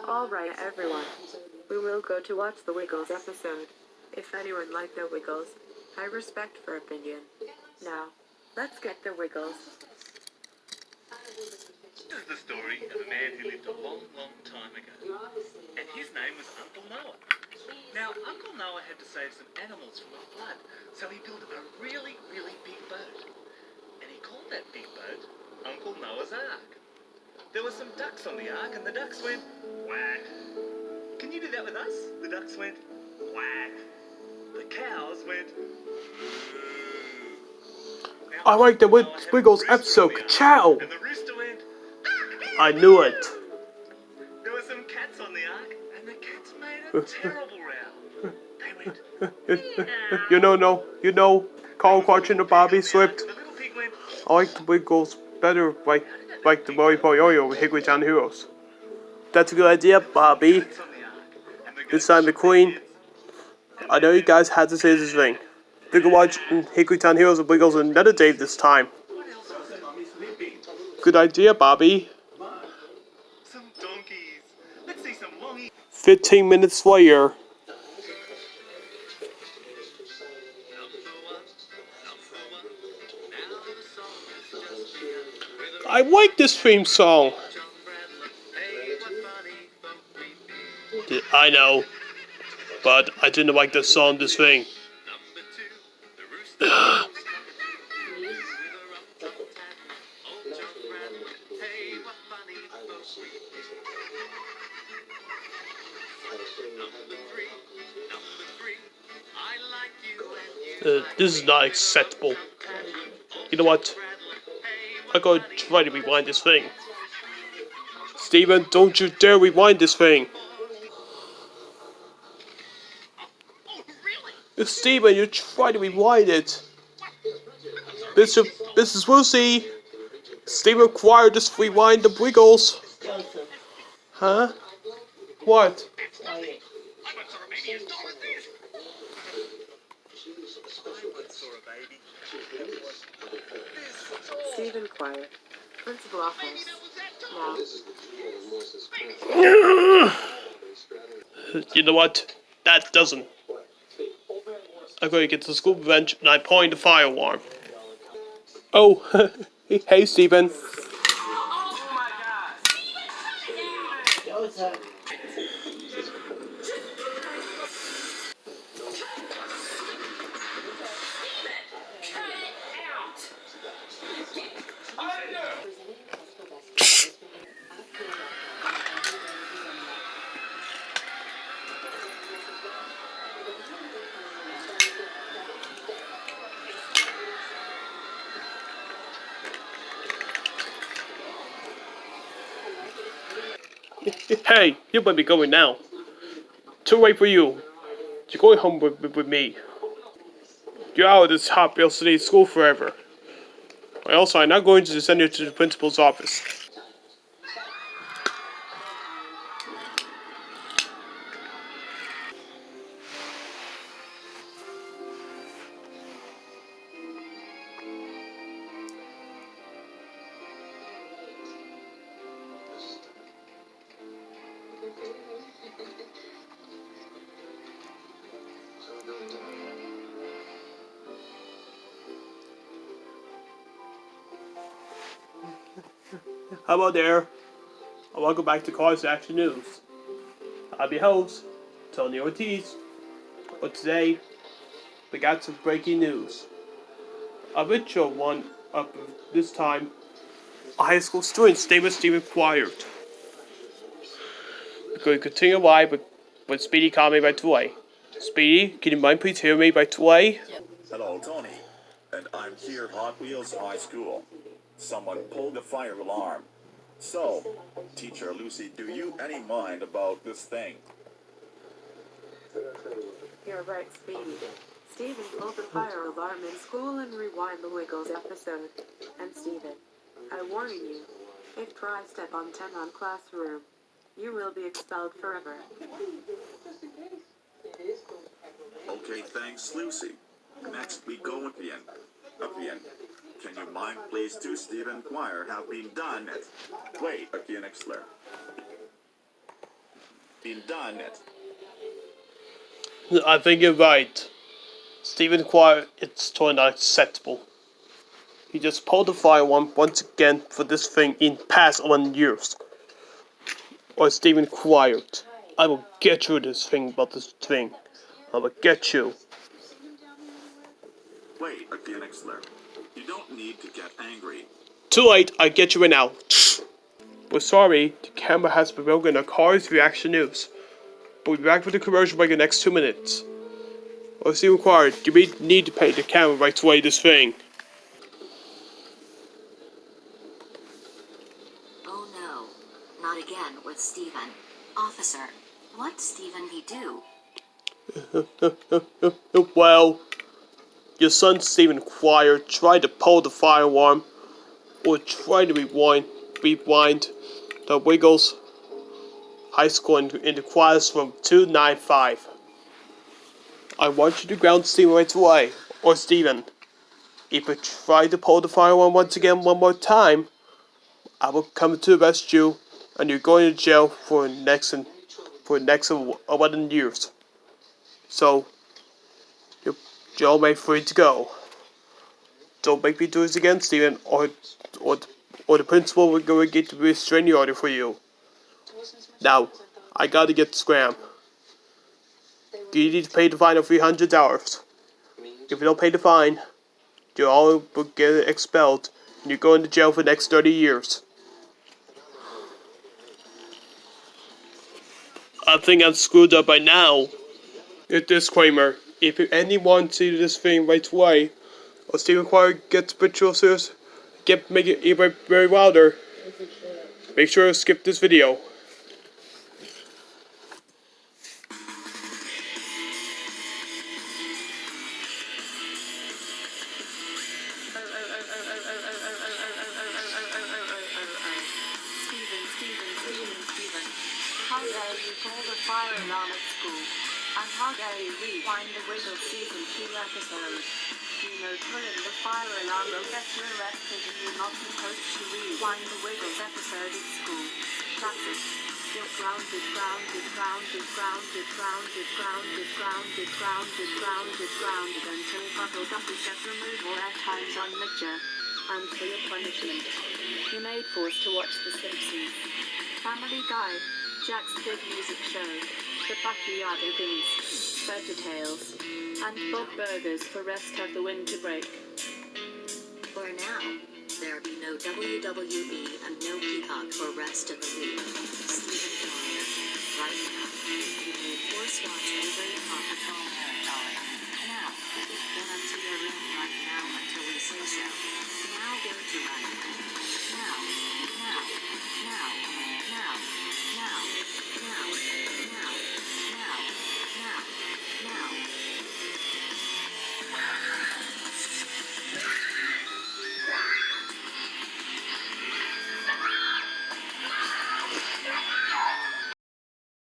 Alright everyone, we will go to watch the Wiggles episode. If anyone liked the Wiggles, I respect for opinion. Now, let's get the Wiggles. This is the story of a man who lived a long, long time ago. And his name was Uncle Noah. Now, Uncle Noah had to save some animals from a flood, so he built a really, really big boat. And he called that big boat Uncle Noah's Ark. There were some ducks on the ark, and the ducks went quack. Can you do that with us? The ducks went quack. The cows went moo. I like the Wiggles episode. Ciao! And the rooster went. I knew it. There were some cats on the ark, and the cats made a terrible row. They went. Carl Quire and Bobby slipped. The little pig went. I like the Wiggles better, like the Boy Yo Hickory Town Heroes. That's a good idea, Bobby. This time the Queen. I know you guys had to say this thing. We can watch Hickory Town Heroes and Wiggles another day this time. Good idea, Bobby. Some donkeys. Let's see some longies. 15 minutes later. I like this theme song. I know, but I didn't like the song, this thing. This is not acceptable. You know what? I'm going to try to rewind this thing. Steven, don't you dare rewind this thing. Steven, you try to rewind it. Mrs. Lucy. Steven Quire just rewind the Wiggles. Huh? What? Stephen Quire, Principal Office. Now. You know what? That doesn't. I'm going to get to the school bench and I'm pulling the fire alarm. Oh, hey Stephen. Oh my God. Hey, you might be going now. Too late for you. You're going home with me. You're out of this hot Bill City school forever. Also, I'm not going to send you to the principal's office. Hello there, and welcome back to Cars Action News. I'm your host, Tony Ortiz, but today, we got some breaking news. A ritual one up this time, a high school student's name is Stephen Quire. We're going to continue live with Speedy coming right away. Speedy, can you mind please hear me right away? Hello, Tony, and I'm here at Hot Wheels High School. Someone pulled the fire alarm. So, Teacher Lucy, do you any mind about this thing? You're right, Speedy. Stephen pulled the fire alarm in school and rewind the Wiggles episode. And Stephen, I'm warning you, if try step on 10 on classroom, you will be expelled forever. Okay, thanks, Lucy. Next, we go again. Can you mind please to Stephen Quire have been done at... Wait, again, Exler. done it. I think you're right. Stephen Quire, it's totally not acceptable. He just pulled the fire one once again for this thing in past 1 years. Or Stephen Quire, I will get you this thing about this thing. I will get you. Wait, Phoenixler. You don't need to get angry. Too late, I get you right now. We're sorry, the camera has been broken on Cars Reaction News. We'll be back with the commercial break in the next 2 minutes. Or Stephen Quire, you need to pay the camera right away this thing. Oh no, not again with Stephen. Officer, what Stephen he do? Well, your son Stephen Quire tried to pull the fire alarm or tried to rewind the Wiggles High School in the classroom 295. I want you to ground Stephen right away, or Stephen. If you try to pull the fire alarm once again one more time, I will come to arrest you, and you're going to jail for the next 11 years. So, you're all free to go. Don't make me do this again, Stephen, or the principal will go and get the restraining order for you. Now, I gotta get Scram. You need to pay the fine of $300. If you don't pay the fine, you all will get expelled, and you're going to jail for the next 30 years. I think I'm screwed up by now. A disclaimer: if anyone sees this thing right away, or Stephen Quire gets pictures, make it even very wilder, make sure to skip this video. Steven. How dare you pull the fire alarm at school? And how dare you rewind the Wiggles season 2 episode? You know pulling the fire alarm will get you arrested and you're not supposed to rewind the Wiggles episode at school. That's it. You're grounded until Puddleduffy gets removed or at times on lecture. And for your punishment, you made forced to watch The Simpsons, Family Guy, Jack's Big Music Show, The Backyard Beans, VeggieTales, and Bob Burgers for rest of the winter break. For now, there be no WWE and no Peacock for rest of